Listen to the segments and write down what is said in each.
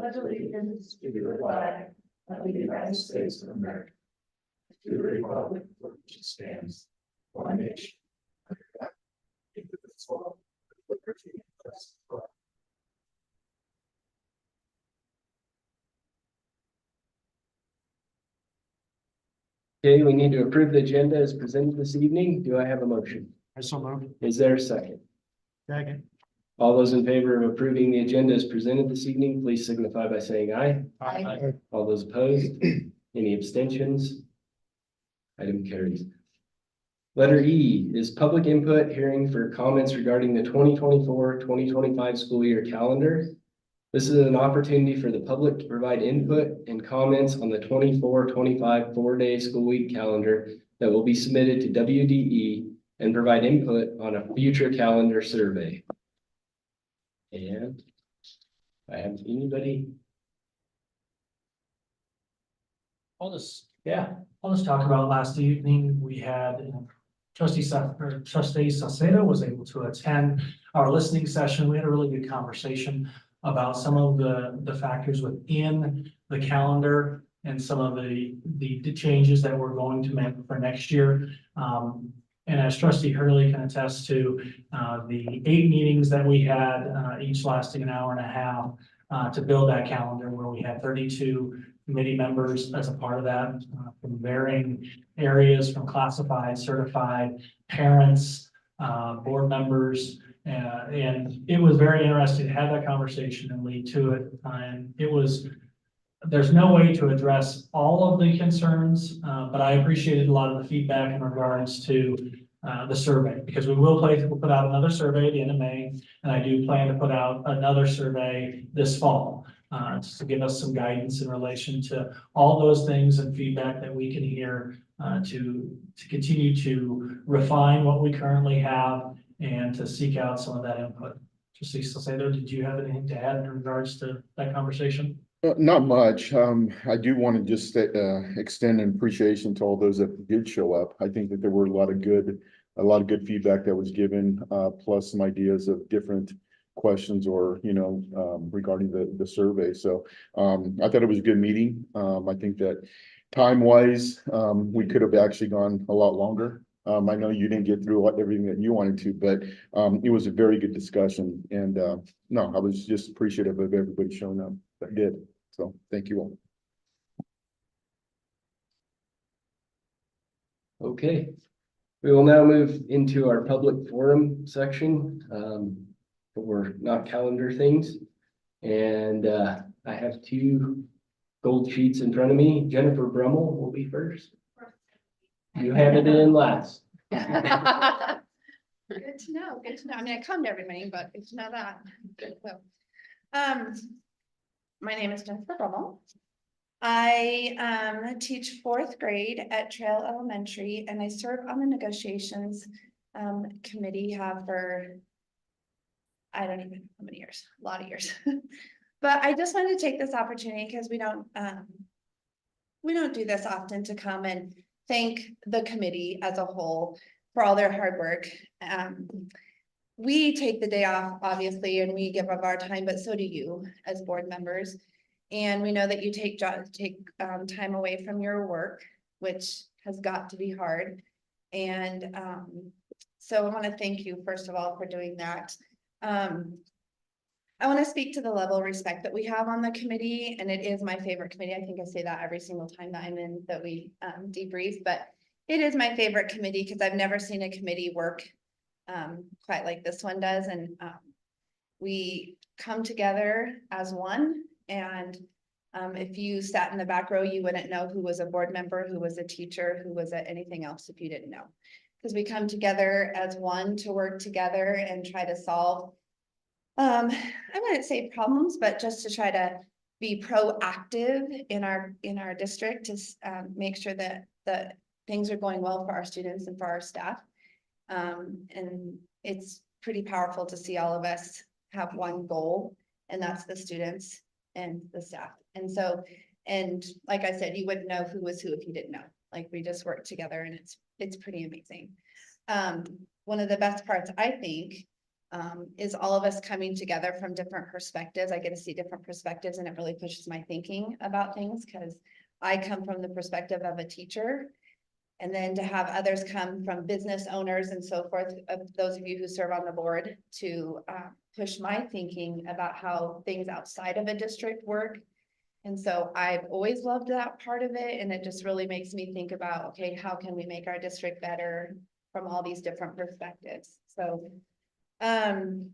pledge allegiance to the flag of the United States of America, to the republic for which it stands, one nation, under God, indivisible, with liberty and justice for all. Okay, we need to approve the agenda as presented this evening. Do I have a motion? I so moved. Is there a second? Second. All those in favor of approving the agenda as presented this evening, please signify by saying aye. Aye. All those opposed? Any abstentions? Item carries. Letter E is public input hearing for comments regarding the 2024-2025 school year calendar. This is an opportunity for the public to provide input and comments on the 24-25 four-day school week calendar that will be submitted to WDE and provide input on a future calendar survey. And I have anybody? I'll just talk about last evening. We had Trustee Saucedo was able to attend our listening session. We had a really good conversation about some of the factors within the calendar and some of the changes that we're going to make for next year. And as Trustee Hurley can attest to, the 8 meetings that we had, each lasting an hour and a half, to build that calendar, where we had 32 committee members as a part of that, from varying areas, from classified, certified, parents, board members. And it was very interesting to have that conversation and lead to it. And there's no way to address all of the concerns, but I appreciated a lot of the feedback in regards to the survey, because we'll put out another survey at the end of May, and I do plan to put out another survey this fall, just to give us some guidance in relation to all those things and feedback that we can hear, to continue to refine what we currently have and to seek out some of that input. Trustee Saucedo, did you have anything to add in regards to that conversation? Not much. I do want to just extend an appreciation to all those that did show up. I think that there were a lot of good feedback that was given, plus some ideas of different questions or, regarding the survey. So I thought it was a good meeting. I think that time-wise, we could have actually gone a lot longer. I know you didn't get through everything that you wanted to, but it was a very good discussion. And no, I was just appreciative of everybody showing up that did. So thank you all. Okay, we will now move into our public forum section for not calendar things. And I have 2 gold sheets in front of me. Jennifer Brummel will be first. You handed it in last. Good to know, good to know. I mean, I come to every meeting, but good to know that. So, my name is Jennifer Brummel. I teach 4th grade at Trail Elementary, and I serve on the negotiations committee for, I don't even know how many years, a lot of years. But I just wanted to take this opportunity, because we don't do this often, to come and thank the committee as a whole for all their hard work. We take the day off, obviously, and we give up our time, but so do you as board members. And we know that you take time away from your work, which has got to be hard. And so I want to thank you, first of all, for doing that. I want to speak to the level of respect that we have on the committee, and it is my favorite committee. I think I say that every single time that I'm in, that we debrief, but it is my favorite committee because I've never seen a committee work quite like this one does. And we come together as one. And if you sat in the back row, you wouldn't know who was a board member, who was a teacher, who was anything else if you didn't know. Because we come together as one to work together and try to solve, I wouldn't say problems, but just to try to be proactive in our district to make sure that the things are going well for our students and for our staff. And it's pretty powerful to see all of us have one goal, and that's the students and the staff. And so, and like I said, you wouldn't know who was who if you didn't know. Like, we just work together, and it's pretty amazing. One of the best parts, I think, is all of us coming together from different perspectives. I get to see different perspectives and it really pushes my thinking about things because I come from the perspective of a teacher. And then to have others come from business owners and so forth, of those of you who serve on the board to push my thinking about how things outside of a district work. And so I've always loved that part of it. And it just really makes me think about, okay, how can we make our district better from all these different perspectives? So, and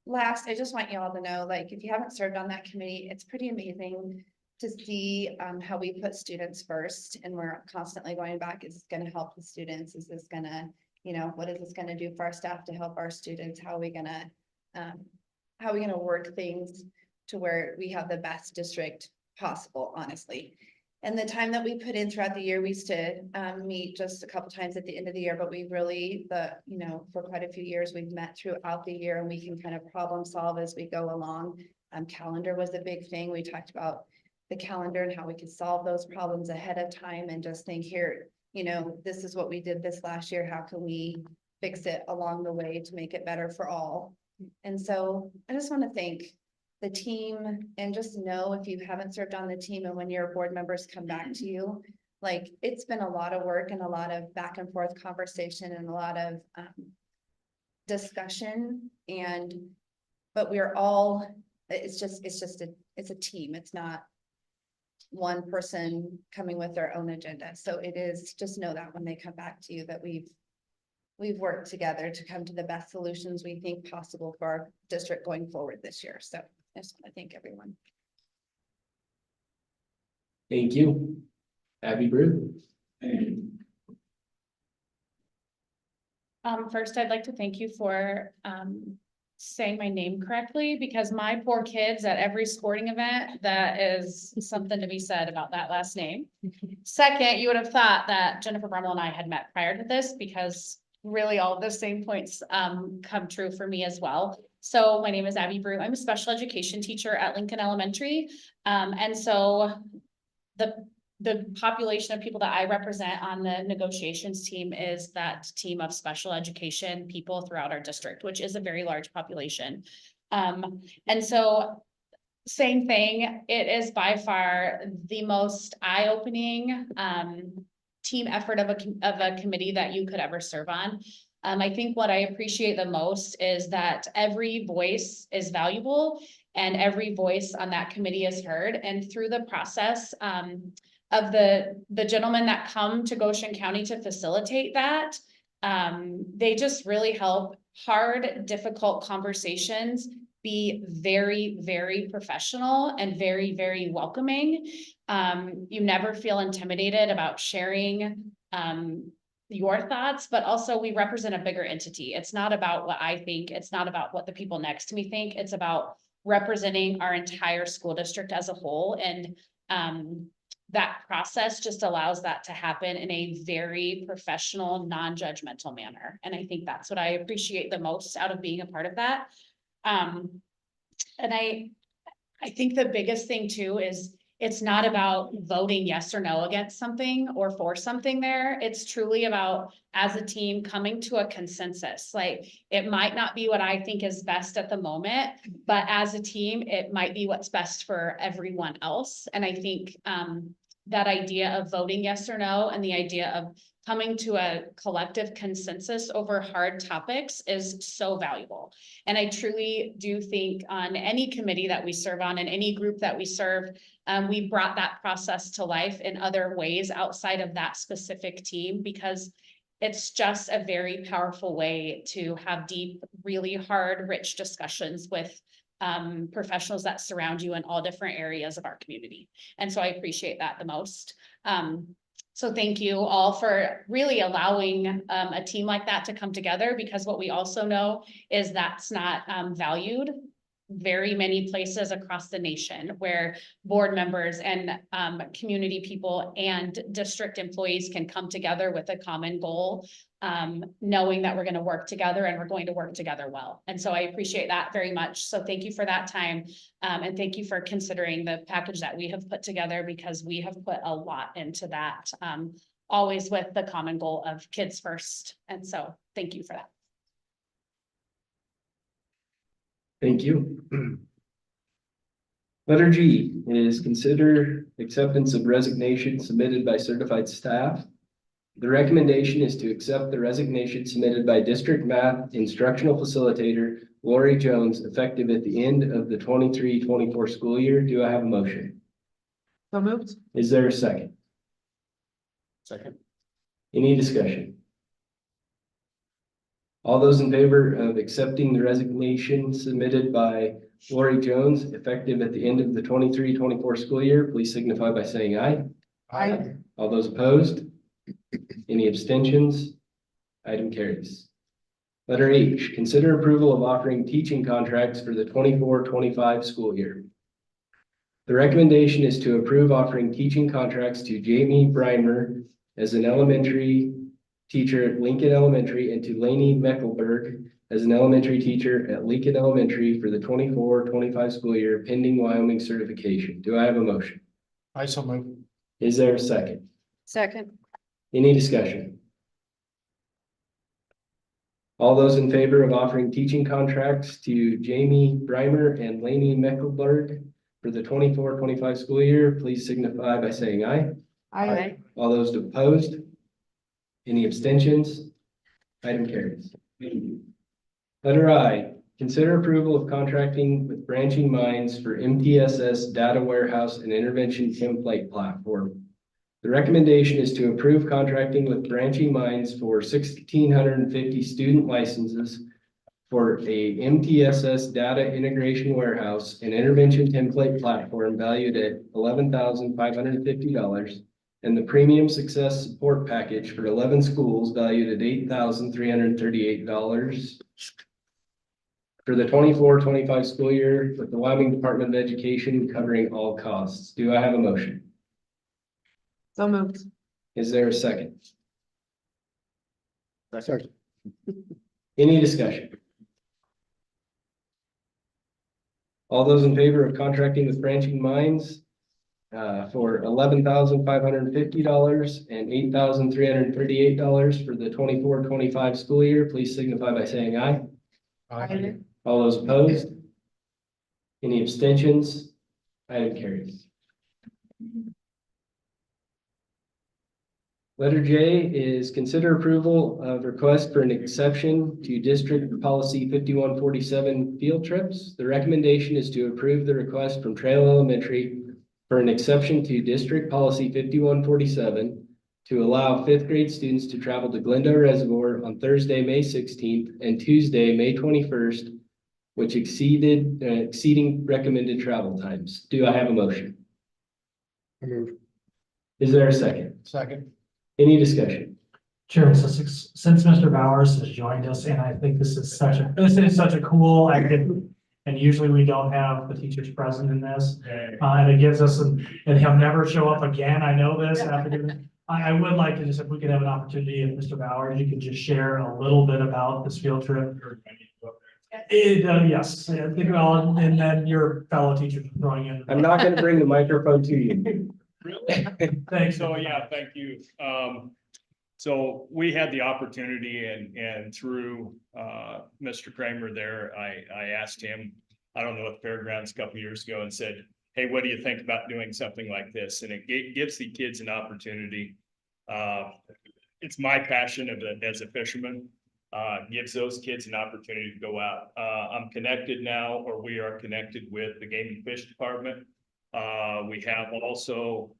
last, I just want you all to know, like, if you haven't served on that committee, it's pretty amazing to see how we put students first, and we're constantly going back, is this gonna help the students? Is this gonna, what is this gonna do for our staff to help our students? How are we gonna work things to where we have the best district possible, honestly? And the time that we put in throughout the year, we used to meet just a couple times at the end of the year, but we really, for quite a few years, we've met throughout the year and we can kind of problem solve as we go along. Calendar was a big thing. We talked about the calendar and how we could solve those problems ahead of time and just think here, this is what we did this last year. How can we fix it along the way to make it better for all? And so I just want to thank the team and just know if you haven't served on the team and when your board members come back to you, like it's been a lot of work and a lot of back and forth conversation and a lot of discussion but we're all, it's a team. It's not one person coming with their own agenda. So it is, just know that when they come back to you that we've worked together to come to the best solutions we think possible for our district going forward this year. So I just want to thank everyone. Thank you. Abby Brew. First, I'd like to thank you for saying my name correctly, because my poor kids at every sporting event, that is something to be said about that last name. Second, you would have thought that Jennifer Brummel and I had met prior to this, because really all of the same points come true for me as well. So my name is Abby Brew. I'm a special education teacher at Lincoln Elementary. And so the population of people that I represent on the negotiations team is that team of special education people throughout our district, which is a very large population. And so same thing, it is by far the most eye-opening team effort of a committee that you could ever serve on. I think what I appreciate the most is that every voice is valuable and every voice on that committee is heard. And through the process of the gentlemen that come to Goshen County to facilitate that, they just really help hard, difficult conversations be very, very professional and very, very welcoming. You never feel intimidated about sharing your thoughts, but also we represent a bigger entity. It's not about what I think. It's not about what the people next to me think. It's about representing our entire school district as a whole. And that process just allows that to happen in a very professional, non-judgmental manner. And I think that's what I appreciate the most out of being a part of that. And I think the biggest thing too is it's not about voting yes or no against something or for something there. It's truly about, as a team, coming to a consensus. Like, it might not be what I think is best at the moment, but as a team, it might be what's best for everyone else. And I think that idea of voting yes or no and the idea of coming to a collective consensus over hard topics is so valuable. And I truly do think on any committee that we serve on and any group that we serve, we brought that process to life in other ways outside of that specific team, because it's just a very powerful way to have deep, really hard, rich discussions with professionals that surround you in all different areas of our community. And so I appreciate that the most. So thank you all for really allowing a team like that to come together, because what we also know is that's not valued very many places across the nation, where board members and community people and district employees can come together with a common goal, knowing that we're going to work together and we're going to work together well. And so I appreciate that very much. So thank you for that time. And thank you for considering the package that we have put together, because we have put a lot into that always with the common goal of kids first. And so thank you for that. Thank you. Letter G is consider acceptance of resignation submitted by certified staff. The recommendation is to accept the resignation submitted by district math instructional facilitator Lori Jones, effective at the end of the 23-24 school year. Do I have a motion? So moved. Is there a second? Second. Any discussion? All those in favor of accepting the resignation submitted by Lori Jones, effective at the end of the 23-24 school year, please signify by saying aye. Aye. All those opposed? Any abstentions? Item carries. Letter H, consider approval of offering teaching contracts for the 24-25 school year. The recommendation is to approve offering teaching contracts to Jamie Brimer as an elementary teacher at Lincoln Elementary and to Lainey Meckelberg as an elementary teacher at Lincoln Elementary for the 24-25 school year pending Wyoming certification. Do I have a motion? I so move. Is there a second? Second. Any discussion? All those in favor of offering teaching contracts to Jamie Brimer and Lainey Meckelberg for the 24-25 school year, please signify by saying aye. Aye. All those opposed? Any abstentions? Item carries. Letter I, consider approval of contracting with Branching Minds for MTSS data warehouse and intervention template platform. The recommendation is to approve contracting with Branching Minds for 1,650 student licenses for a MTSS data integration warehouse and intervention template platform valued at $11,550 and the premium success support package for 11 schools valued at $8,338 for the 24-25 school year with the Wyoming Department of Education covering all costs. Do I have a motion? So moved. Is there a second? Second. Any discussion? All those in favor of contracting with Branching Minds for $11,550 and $8,338 for the 24-25 school year, please signify by saying aye. Aye. All those opposed? Any abstentions? Item carries. Letter J is consider approval of request for an exception to district policy 5147 field trips. The recommendation is to approve the request from Trail Elementary for an exception to district policy 5147 to allow fifth grade students to travel to Glendale Reservoir on Thursday, May 16th and Tuesday, May 21st, which exceeding recommended travel times. Do I have a motion? I move. Is there a second? Second. Any discussion? Chair, so since Mr. Bowers has joined us, and I think this is such a cool activity. And usually we don't have the teachers present in this, and it gives us, and he'll never show up again. I know this after doing. I would like to just, if we could have an opportunity, if Mr. Bowers, you could just share a little bit about this field trip. Yes, think about, and then your fellow teachers throwing in. I'm not going to bring the microphone to you. Thanks. So, yeah, thank you. So we had the opportunity and through Mr. Kramer there, I asked him, I don't know, at the fairgrounds a couple years ago and said, hey, what do you think about doing something like this? And it gives the kids an opportunity. It's my passion as a fisherman, gives those kids an opportunity to go out. I'm connected now, or we are connected with the Game and Fish Department. We have also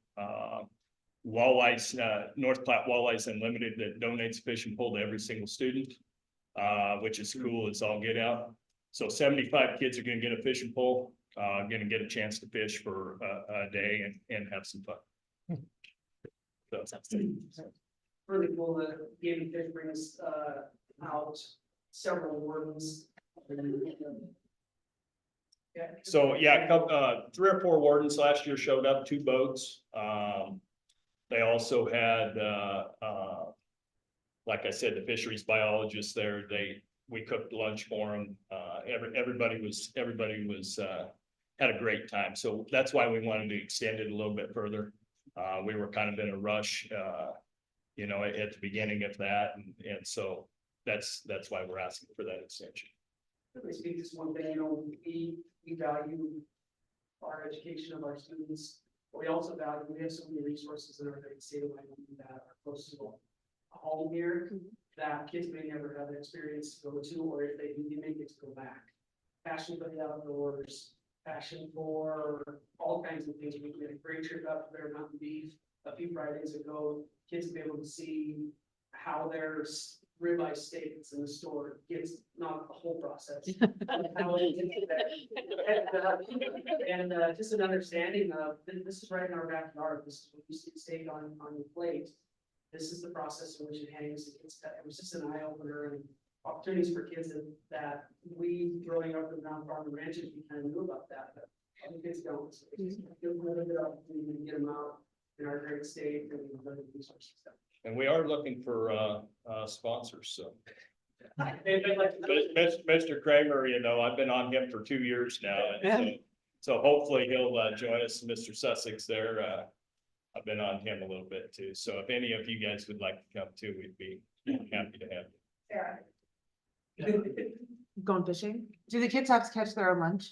walleyes, North Platte Walleyes Unlimited that donates fish and pole to every single student, which is cool as all get out. So 75 kids are going to get a fish and pole, going to get a chance to fish for a day and have some fun. So, Really cool that Game and Fish brings out several wardens. so yeah, 3 or 4 wardens last year showed up, 2 boats. They also had, like I said, the fisheries biologists there. We cooked lunch for them. Everybody was had a great time. So that's why we wanted to extend it a little bit further. We were kind of in a rush you know, at the beginning of that, and so that's why we're asking for that extension. Let me speak to one thing, you know, we value our education of our students. But we also value, we have so many resources in our great state of Wyoming that are close to home here, that kids may never have an experience to go to, or if they do, they may get to go back. Passion for the outdoors, passion for all kinds of things. We had a great trip up to their mountain beef a few Fridays ago. Kids will be able to see how there's ribeye steaks in the store, gets not the whole process. And just an understanding of, this is right in our backyard, this is what you see steak on your plate. This is the process in which it hangs. It was just an eye opener and opportunities for kids that we growing up in Mount Farm and ranches, we kind of knew about that, but other kids don't. So it's just a little bit of opportunity to get them out in our great state and other resources. And we are looking for sponsors, so. They'd like to- Mr. Kramer, you know, I've been on him for 2 years now, and so hopefully he'll join us, Mr. Sussex there. I've been on him a little bit too, so if any of you guys would like to come too, we'd be happy to have you. Going fishing? Do the kids have to catch their own lunch?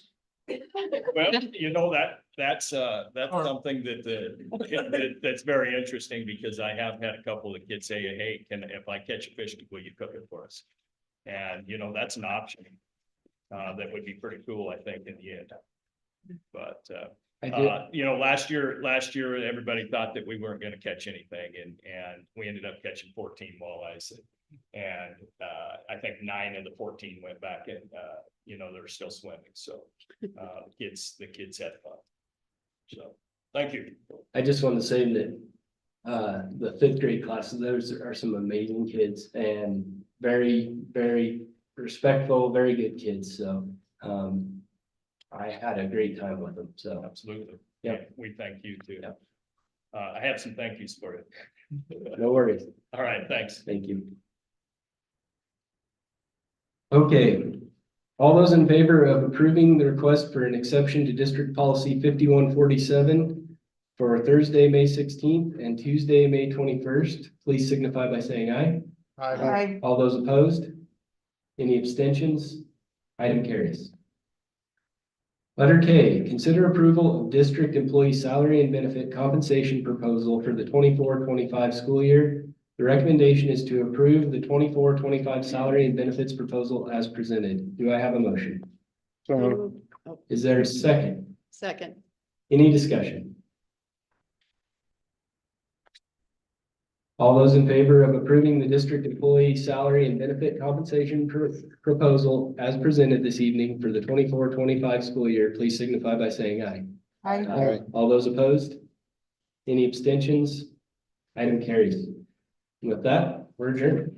Well, you know, that's something that's very interesting, because I have had a couple of kids say, hey, if I catch a fish, will you cook it for us? And, you know, that's an option. That would be pretty cool, I think, in the end. But, I did, you know, last year, everybody thought that we weren't gonna catch anything, and we ended up catching 14 walleyes. And I think 9 of the 14 went back, and you know, they're still swimming, so the kids had fun. So, thank you. I just want to say that the 5th grade classes, those are some amazing kids and very, very respectful, very good kids. So I had a great time with them. So Absolutely. Yeah. We thank you too. Yeah. I have some thank yous for you. no worries. All right, thanks. Thank you. Okay, all those in favor of approving the request for an exception to District Policy 5147 for Thursday, May 16th and Tuesday, May 21st, please signify by saying aye. Aye. All those opposed? Any abstentions? Item carries. Letter K, consider approval of district employee salary and benefit compensation proposal for the 24-25 school year. The recommendation is to approve the 24-25 salary and benefits proposal as presented. Do I have a motion? So, Is there a second? Second. Any discussion? All those in favor of approving the district employee salary and benefit compensation proposal as presented this evening for the 24-25 school year, please signify by saying aye. Aye. All those opposed? Any abstentions? Item carries. With that, we're adjourned.